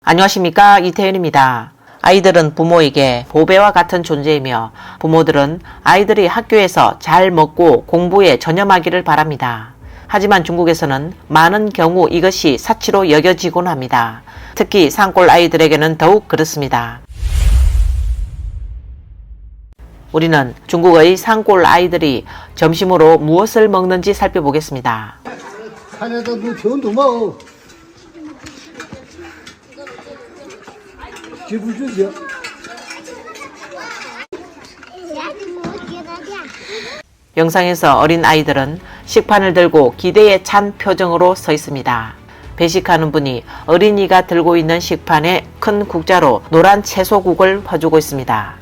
안녕하십니까, 이태윤입니다. 아이들은 부모에게 보배와 같은 존재이며 부모들은 아이들이 학교에서 잘 먹고 공부에 전념하기를 바랍니다. 하지만 중국에서는 많은 경우 이것이 사치로 여겨지곤 합니다. 특히 산골 아이들에게는 더욱 그렇습니다. 우리는 중국의 산골 아이들이 점심으로 무엇을 먹는지 살펴보겠습니다. 영상에서 어린 아이들은 식판을 들고 기대에 찬 표정으로 서 있습니다. 배식하는 분이 어린이가 들고 있는 식판에 큰 국자로 노란 채소국을 퍼주고 있습니다.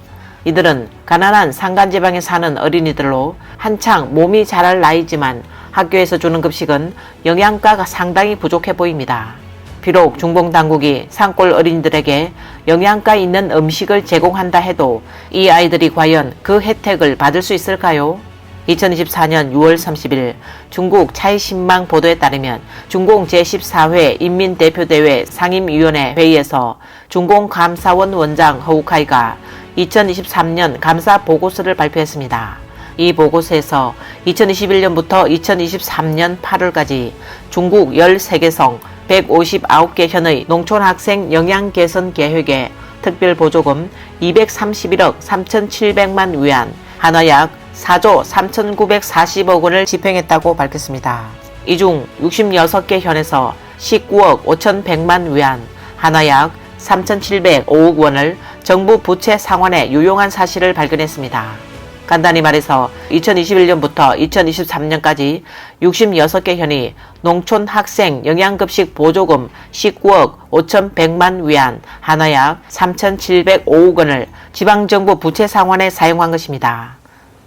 이들은 가난한 산간지방에 사는 어린이들로 한창 몸이 자랄 나이지만 학교에서 주는 급식은 영양가가 상당히 부족해 보입니다. 비록 중봉당국이 산골 어린이들에게 영양가 있는 음식을 제공한다 해도 이 아이들이 과연 그 혜택을 받을 수 있을까요? 2024년 6월 30일 중국 차이신망 보도에 따르면 중공 제14회 인민대표대회 상임위원회 회의에서 중공감사원 원장 허우카이가 2023년 감사 보고서를 발표했습니다. 이 보고서에서 2021년부터 2023년 8월까지 중국 13개성 159개 현의 농촌학생 영양개선 계획에 특별보조금 231억 3,700만 위안, 한화약 4조 3,940억 원을 집행했다고 밝혔습니다. 이 중 66개 현에서 19억 5,100만 위안, 한화약 3,705억 원을 정부 부채 상환에 유용한 사실을 발견했습니다. 간단히 말해서 2021년부터 2023년까지 66개 현이 농촌 학생 영양급식 보조금 19억 5,100만 위안, 한화약 3,705억 원을 지방정부 부채 상환에 사용한 것입니다.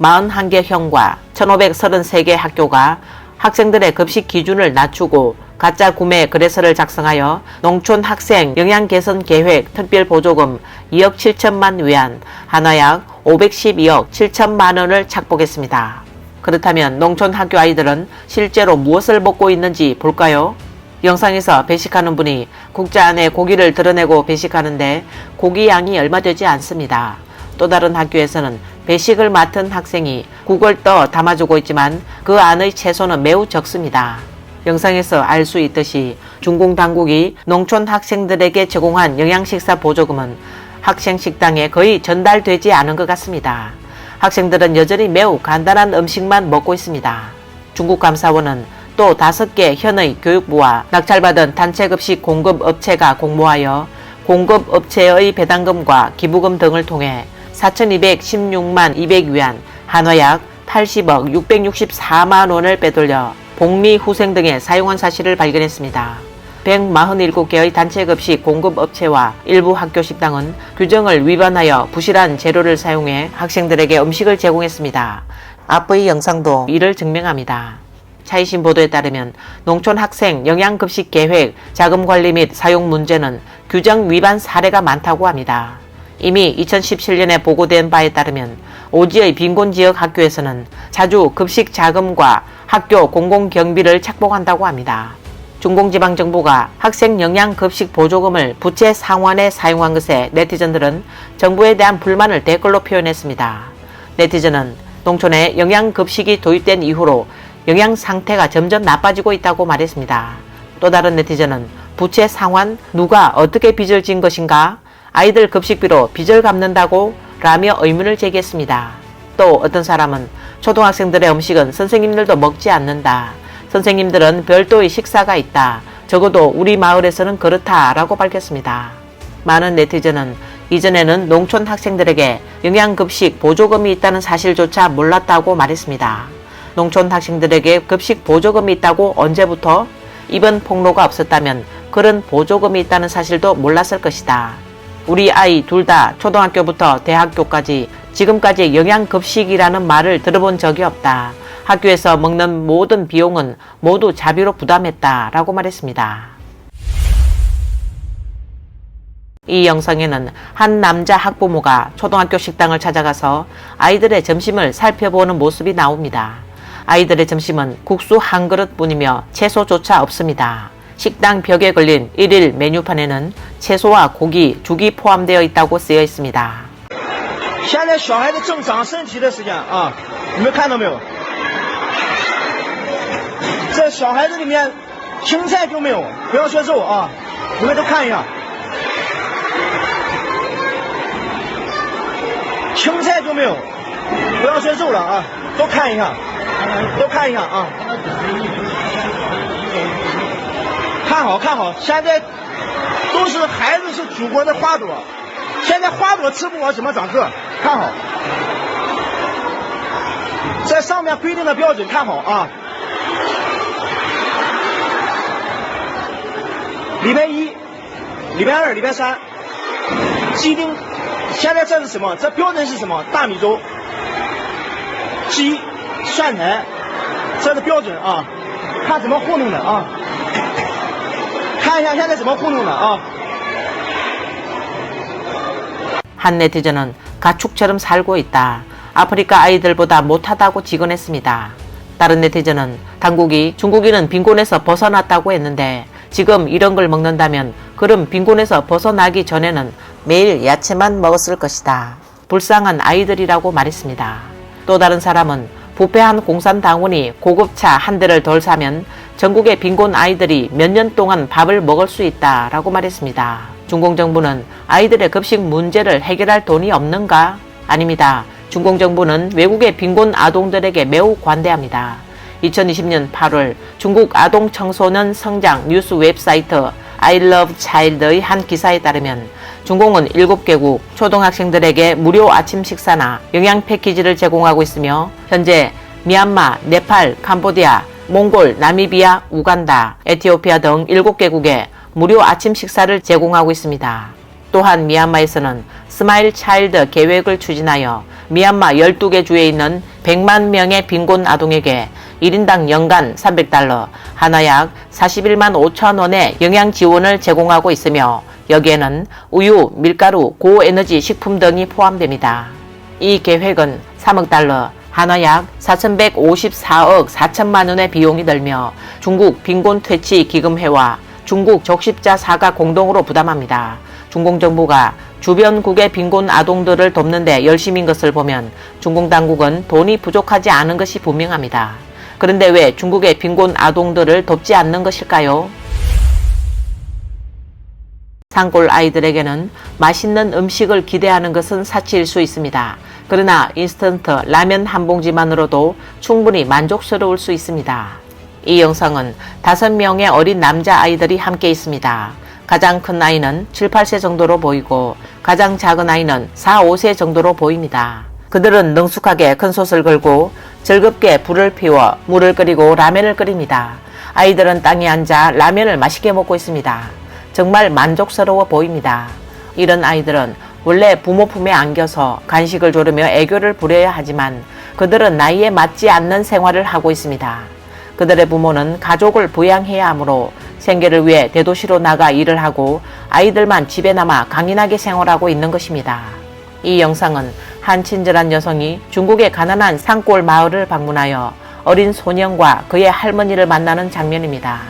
41개 현과 1,533개 학교가 학생들의 급식 기준을 낮추고 가짜 구매 거래서를 작성하여 농촌 학생 영양개선 계획 특별보조금 2억 7천만 위안, 한화약 512억 7천만 원을 착복했습니다. 그렇다면 농촌 학교 아이들은 실제로 무엇을 먹고 있는지 볼까요? 영상에서 배식하는 분이 국자 안에 고기를 드러내고 배식하는데 고기 양이 얼마 되지 않습니다. 또 다른 학교에서는 배식을 맡은 학생이 국을 떠 담아주고 있지만 그 안의 채소는 매우 적습니다. 영상에서 알 수 있듯이 중공 당국이 농촌 학생들에게 제공한 영양식사 보조금은 학생 식당에 거의 전달되지 않은 것 같습니다. 학생들은 여전히 매우 간단한 음식만 먹고 있습니다. 중국 감사원은 또 5개 현의 교육부와 낙찰받은 단체급식 공급업체가 공모하여 공급업체의 배당금과 기부금 등을 통해 4,216만 200위안, 한화약 80억 664만 원을 빼돌려 복리 후생 등에 사용한 사실을 발견했습니다. 147개의 단체급식 공급업체와 일부 학교 식당은 규정을 위반하여 부실한 재료를 사용해 학생들에게 음식을 제공했습니다. 앞의 영상도 이를 증명합니다. 차이신 보도에 따르면 농촌 학생 영양급식 계획 자금 관리 및 사용 문제는 규정 위반 사례가 많다고 합니다. 이미 2017년에 보고된 바에 따르면 오지의 빈곤지역 학교에서는 자주 급식 자금과 학교 공공경비를 착복한다고 합니다. 중공지방정부가 학생 영양급식 보조금을 부채 상환에 사용한 것에 네티즌들은 정부에 대한 불만을 댓글로 표현했습니다. 네티즌은 농촌에 영양급식이 도입된 이후로 영양 상태가 점점 나빠지고 있다고 말했습니다. 또 다른 네티즌은 부채 상환 누가 어떻게 빚을 진 것인가? 아이들 급식비로 빚을 갚는다고? 라며 의문을 제기했습니다. 또 어떤 사람은 초등학생들의 음식은 선생님들도 먹지 않는다. 선생님들은 별도의 식사가 있다. 적어도 우리 마을에서는 그렇다 라고 밝혔습니다. 많은 네티즌은 이전에는 농촌 학생들에게 영양급식 보조금이 있다는 사실조차 몰랐다고 말했습니다. 농촌 학생들에게 급식 보조금이 있다고 언제부터? 이번 폭로가 없었다면 그런 보조금이 있다는 사실도 몰랐을 것이다. 우리 아이 둘 다 초등학교부터 대학교까지 지금까지 영양급식이라는 말을 들어본 적이 없다. 학교에서 먹는 모든 비용은 모두 자비로 부담했다 라고 말했습니다. 이 영상에는 한 남자 학부모가 초등학교 식당을 찾아가서 아이들의 점심을 살펴보는 모습이 나옵니다. 아이들의 점심은 국수 한 그릇뿐이며 채소조차 없습니다. 식당 벽에 걸린 1일 메뉴판에는 채소와 고기, 죽이 포함되어 있다고 쓰여 있습니다. 现在小孩子正长身体的时间啊，你们看到没有？这小孩子里面青菜就没有，不要说肉啊，你们都看一下，青菜就没有，不要说肉了啊，都看一下，都看一下啊，看好看好，现在都是孩子是祖国的花朵，现在花朵吃不饱怎么长个？看好，在上面规定的标准看好啊。礼拜一、礼拜二、礼拜三，既定。现在这是什么？这标准是什么？大米粥、鸡、蒜苔，这是标准啊。看怎么糊弄的啊？看一下现在怎么糊弄的啊？ 한 네티즌은 가축처럼 살고 있다. 아프리카 아이들보다 못하다고 직언했습니다. 다른 네티즌은 당국이 중국인은 빈곤에서 벗어났다고 했는데 지금 이런 걸 먹는다면 그럼 빈곤에서 벗어나기 전에는 매일 야채만 먹었을 것이다. 불쌍한 아이들이라고 말했습니다. 또 다른 사람은 부패한 공산당원이 고급차 한 대를 덜 사면 전국의 빈곤 아이들이 몇 년 동안 밥을 먹을 수 있다라고 말했습니다. 중공 정부는 아이들의 급식 문제를 해결할 돈이 없는가? 아닙니다. 중공 정부는 외국의 빈곤 아동들에게 매우 관대합니다. 2020년 8월 중국 아동 청소년 성장 뉴스 웹사이트 I Love Child의 한 기사에 따르면 중공은 7개국 초등학생들에게 무료 아침 식사나 영양 패키지를 제공하고 있으며 현재 미얀마, 네팔, 캄보디아, 몽골, 나미비아, 우간다, 에티오피아 등 7개국에 무료 아침 식사를 제공하고 있습니다. 또한 미얀마에서는 스마일 차일드 계획을 추진하여 미얀마 12개 주에 있는 100만 명의 빈곤 아동에게 1인당 연간 300달러, 하나 약 41만 5천 원의 영양 지원을 제공하고 있으며 여기에는 우유, 밀가루, 고에너지 식품 등이 포함됩니다. 이 계획은 3억 달러, 하나 약 4,154억 4천만 원의 비용이 들며 중국 빈곤 퇴치 기금회와 중국 적십자사가 공동으로 부담합니다. 중공 정부가 주변국의 빈곤 아동들을 돕는 데 열심인 것을 보면 중공 당국은 돈이 부족하지 않은 것이 분명합니다. 그런데 왜 중국의 빈곤 아동들을 돕지 않는 것일까요? 산골 아이들에게는 맛있는 음식을 기대하는 것은 사치일 수 있습니다. 그러나 인스턴트 라면 한 봉지만으로도 충분히 만족스러울 수 있습니다. 이 영상은 5명의 어린 남자 아이들이 함께 있습니다. 가장 큰 아이는 7, 8세 정도로 보이고 가장 작은 아이는 4, 5세 정도로 보입니다. 그들은 능숙하게 큰 솥을 걸고 즐겁게 불을 피워 물을 끓이고 라면을 끓입니다. 아이들은 땅에 앉아 라면을 맛있게 먹고 있습니다. 정말 만족스러워 보입니다. 이런 아이들은 원래 부모 품에 안겨서 간식을 조르며 애교를 부려야 하지만 그들은 나이에 맞지 않는 생활을 하고 있습니다. 그들의 부모는 가족을 부양해야 하므로 생계를 위해 대도시로 나가 일을 하고 아이들만 집에 남아 강인하게 생활하고 있는 것입니다. 이 영상은 한 친절한 여성이 중국의 가난한 산골 마을을 방문하여 어린 소년과 그의 할머니를 만나는 장면입니다.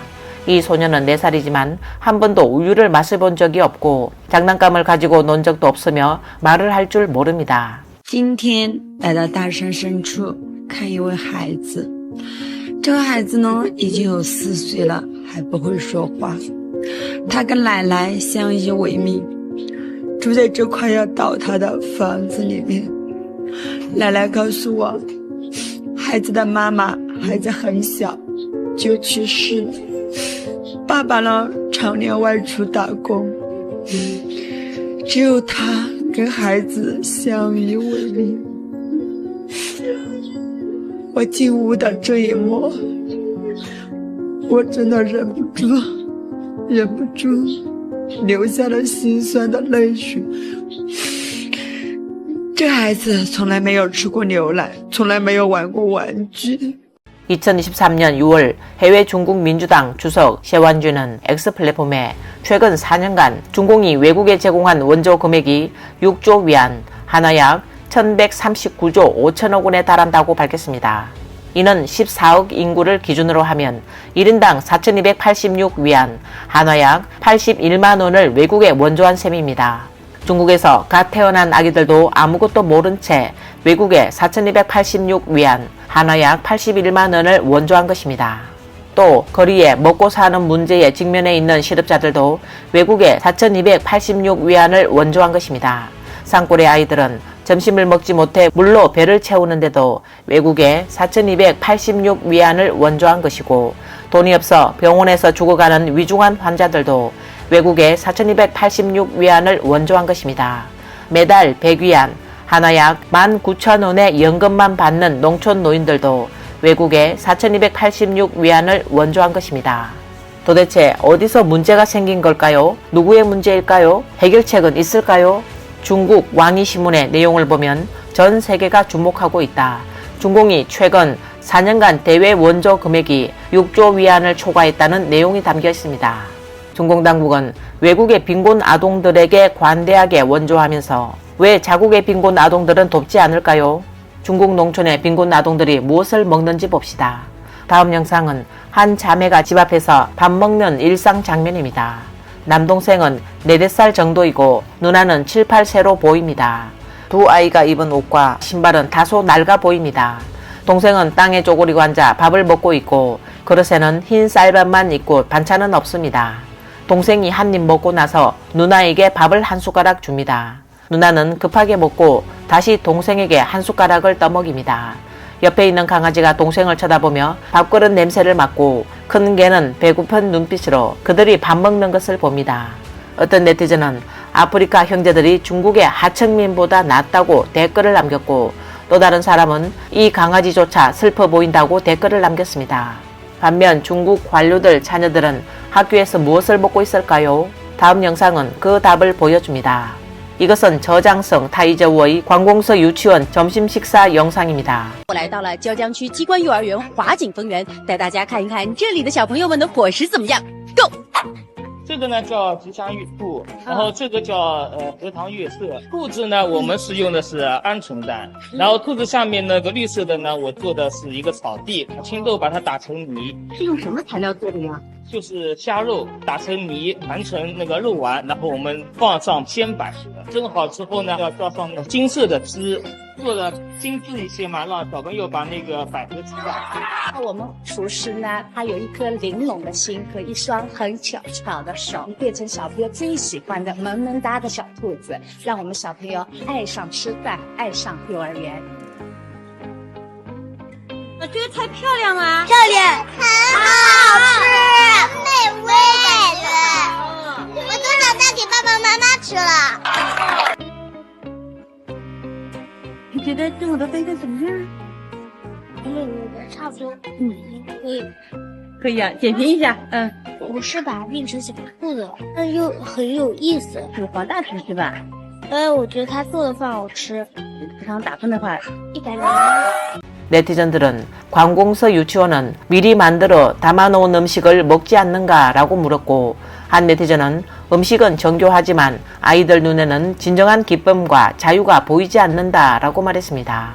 이 소년은 4살이지만 한 번도 우유를 마셔본 적이 없고 장난감을 가지고 논 적도 없으며 말을 할 줄 모릅니다. 今天来到大山深处看一位孩子，这个孩子呢已经有4岁了，还不会说话。他跟奶奶相依为命，住在这快要倒塌的房子里面。奶奶告诉我，孩子的妈妈孩子很小就去世了，爸爸呢常年外出打工，只有他跟孩子相依为命。我进屋的这一幕，我真的忍不住流下了心酸的泪水。这孩子从来没有吃过牛奶，从来没有玩过玩具。 2023년 6월 해외 중국 민주당 주석 셰완주는 X 플랫폼에 최근 4년간 중공이 외국에 제공한 원조 금액이 6조 위안, 하나 약 1139조 5천억 원에 달한다고 밝혔습니다. 이는 14억 인구를 기준으로 하면 1인당 4,286위안, 한화약 81만 원을 외국에 원조한 셈입니다. 중국에서 갓 태어난 아기들도 아무것도 모른 채 외국에 4,286위안, 한화약 81만 원을 원조한 것입니다. 또 거리에 먹고 사는 문제에 직면해 있는 실업자들도 외국에 4,286위안을 원조한 것입니다. 산골의 아이들은 점심을 먹지 못해 물로 배를 채우는데도 외국에 4,286위안을 원조한 것이고, 돈이 없어 병원에서 죽어가는 위중한 환자들도 외국에 4,286위안을 원조한 것입니다. 매달 100위안, 한화약 19,000원의 연금만 받는 농촌 노인들도 외국에 4,286위안을 원조한 것입니다. 도대체 어디서 문제가 생긴 걸까요? 누구의 문제일까요? 해결책은 있을까요? 중국 왕이신문의 내용을 보면 전 세계가 주목하고 있다. 중공이 최근 4년간 대외 원조 금액이 6조 위안을 초과했다는 내용이 담겨 있습니다. 중공 당국은 외국의 빈곤 아동들에게 관대하게 원조하면서 왜 자국의 빈곤 아동들은 돕지 않을까요? 중국 농촌의 빈곤 아동들이 무엇을 먹는지 봅시다. 다음 영상은 한 자매가 집 앞에서 밥 먹는 일상 장면입니다. 남동생은 4-5살 정도이고 누나는 7, 8세로 보입니다. 두 아이가 입은 옷과 신발은 다소 낡아 보입니다. 동생은 땅에 쪼그리고 앉아 밥을 먹고 있고 그릇에는 흰 쌀밥만 있고 반찬은 없습니다. 동생이 한 입 먹고 나서 누나에게 밥을 한 숟가락 줍니다. 누나는 급하게 먹고 다시 동생에게 한 숟가락을 떠먹입니다. 옆에 있는 강아지가 동생을 쳐다보며 밥그릇 냄새를 맡고 큰 개는 배고픈 눈빛으로 그들이 밥 먹는 것을 봅니다. 어떤 네티즌은 아프리카 형제들이 중국의 하층민보다 낫다고 댓글을 남겼고, 또 다른 사람은 이 강아지조차 슬퍼 보인다고 댓글을 남겼습니다. 반면 중국 관료들 자녀들은 학교에서 무엇을 먹고 있을까요? 다음 영상은 그 답을 보여줍니다. 이것은 저장성 타이저우의 관공서 유치원 점심 식사 영상입니다. 我来到了椒江区机关幼儿园华景丰园，带大家看一看这里的小朋友们的伙食怎么样。Go！ 这个呢叫吉祥玉兔，然后这个叫荷塘月色。兔子呢，我们是用的是鹌鹑蛋，然后兔子下面那个绿色的呢，我做的是一个草地，青豆把它打成泥，是用什么材料做的呀？就是虾肉打成泥，盘成那个肉丸，然后我们放上鲜摆，蒸好之后呢，要倒上那个金色的汁，做的精致一些嘛，让小朋友把那个百合吃到。我们厨师呢，他有一颗玲珑的心和一双很巧巧的手，变成小朋友最喜欢的萌萌哒的小兔子，让我们小朋友爱上吃饭，爱上幼儿园。这个太漂亮了，漂亮，很好吃，美味的。我都长大给爸爸妈妈吃了。你觉得跟我的杯子怎么样？差不多，可以。可以啊，点评一下。我是把它变成小兔子了，但又很有意思。是黄大厨是吧？我觉得他做的饭好吃。平常打分的话100分。 네티즌들은 관공서 유치원은 미리 만들어 담아놓은 음식을 먹지 않는가 라고 물었고, 한 네티즌은 음식은 정교하지만 아이들 눈에는 진정한 기쁨과 자유가 보이지 않는다 라고 말했습니다.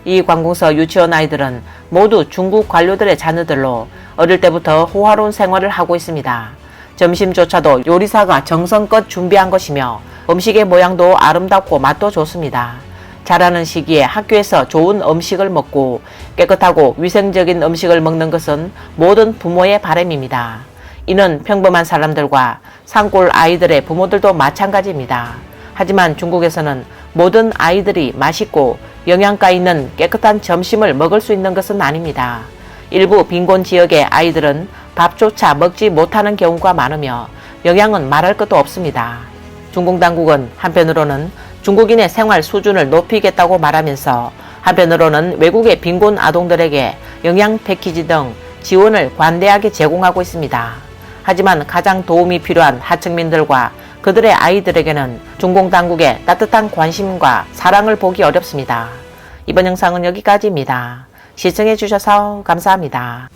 이 관공서 유치원 아이들은 모두 중국 관료들의 자녀들로 어릴 때부터 호화로운 생활을 하고 있습니다. 점심조차도 요리사가 정성껏 준비한 것이며 음식의 모양도 아름답고 맛도 좋습니다. 자라는 시기에 학교에서 좋은 음식을 먹고 깨끗하고 위생적인 음식을 먹는 것은 모든 부모의 바람입니다. 이는 평범한 사람들과 산골 아이들의 부모들도 마찬가지입니다. 하지만 중국에서는 모든 아이들이 맛있고 영양가 있는 깨끗한 점심을 먹을 수 있는 것은 아닙니다. 일부 빈곤 지역의 아이들은 밥조차 먹지 못하는 경우가 많으며 영양은 말할 것도 없습니다. 중국 당국은 한편으로는 중국인의 생활 수준을 높이겠다고 말하면서 한편으로는 외국의 빈곤 아동들에게 영양 패키지 등 지원을 관대하게 제공하고 있습니다. 하지만 가장 도움이 필요한 하층민들과 그들의 아이들에게는 중국 당국의 따뜻한 관심과 사랑을 보기 어렵습니다. 이번 영상은 여기까지입니다. 시청해 주셔서 감사합니다.